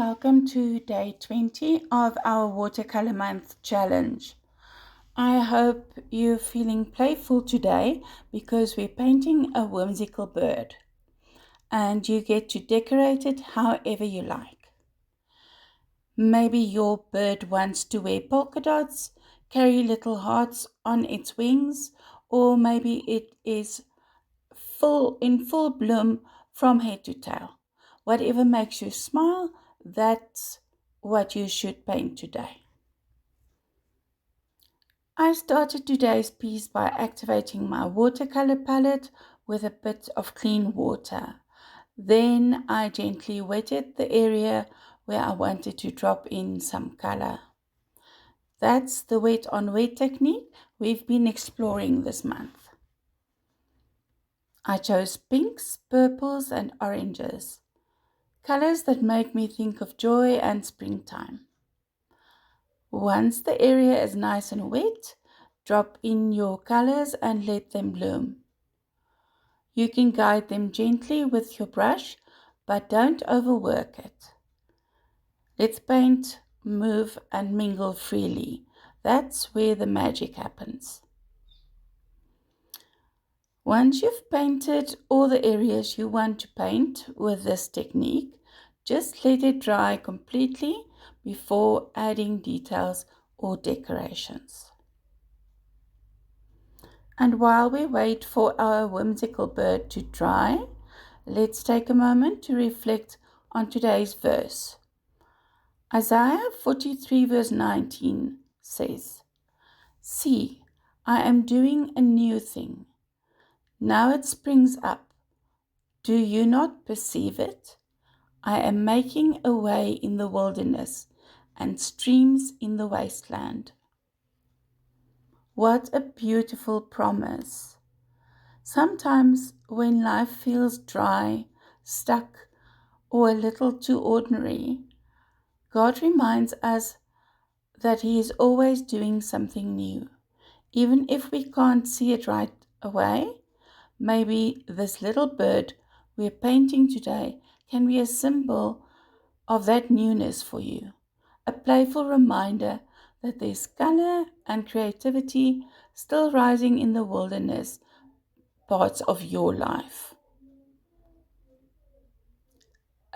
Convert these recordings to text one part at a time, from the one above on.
welcome to day 20 of our Watercolor Month challenge. I hope you're feeling playful today because we're painting a whimsical bird and you get to decorate it however you like. Maybe your bird wants to wear polka dots, carry little hearts on its wings, or maybe it is in full bloom from head to tail. Whatever makes you smile, that's what you should paint today. I started today's piece by activating my watercolor palette with a bit of clean water. Then I gently wetted the area where I wanted to drop in some color. That's the wet on wet technique we've been exploring this month. I chose pinks, purples, and oranges, colors that make me think of joy and springtime. Once the area is nice and wet, drop in your colors and let them bloom. You can guide them gently with your brush, but don't overwork it. Let the paint move and mingle freely. That's where the magic happens. Once you've painted all the areas you want to paint with this technique, just let it dry completely before adding details or decorations. And while we wait for our whimsical bird to dry, let's take a moment to reflect on today's verse. Isaiah 43 verse 19 says, "See, I am doing a new thing. Now it springs up. Do you not perceive it? I am making a way in the wilderness and streams in the wasteland." What a beautiful promise. Sometimes when life feels dry, stuck, or a little too ordinary, God reminds us that He is always doing something new. Even if we can't see it right away, maybe this little bird we're painting today can be a symbol of that newness for you, a playful reminder that there's color and creativity still rising in the wilderness parts of your life.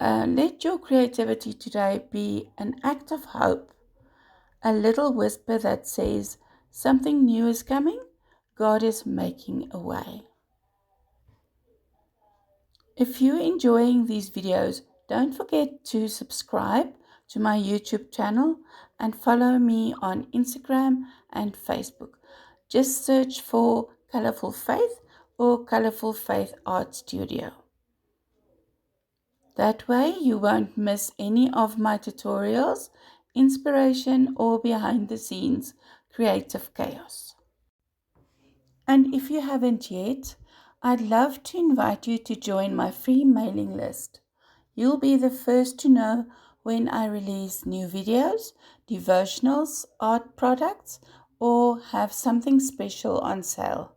Let your creativity today be an act of hope, a little whisper that says something new is coming, God is making a way. If you're enjoying these videos, don't forget to subscribe to my YouTube channel and follow me on Instagram and Facebook. Just search for Colourful Faith or Colourful Faith Art Studio. That way you won't miss any of my tutorials, inspiration, or behind the scenes creative chaos. And if you haven't yet, I'd love to invite you to join my free mailing list. You'll be the first to know when I release new videos, devotionals, art products, or have something special on sale.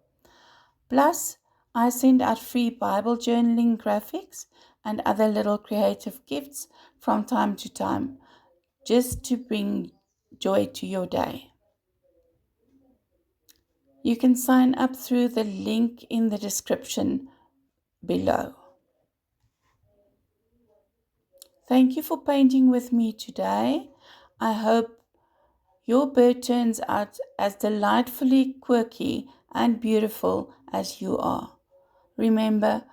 Plus, I send out free Bible journaling graphics and other little creative gifts from time to time, just to bring joy to your day. You can sign up through the link in the description below. Thank you for painting with me today. I hope your bird turns out as delightfully quirky and beautiful as you are. Remember,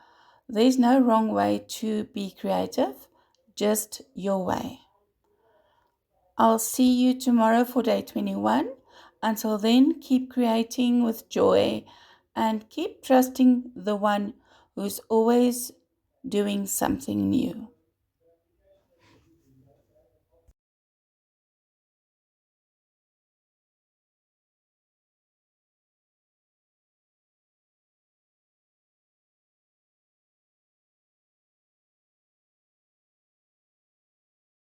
there's no wrong way to be creative, just your way. I'll see you tomorrow for day 21. Until then, keep creating with joy and keep trusting the one who's always doing something new.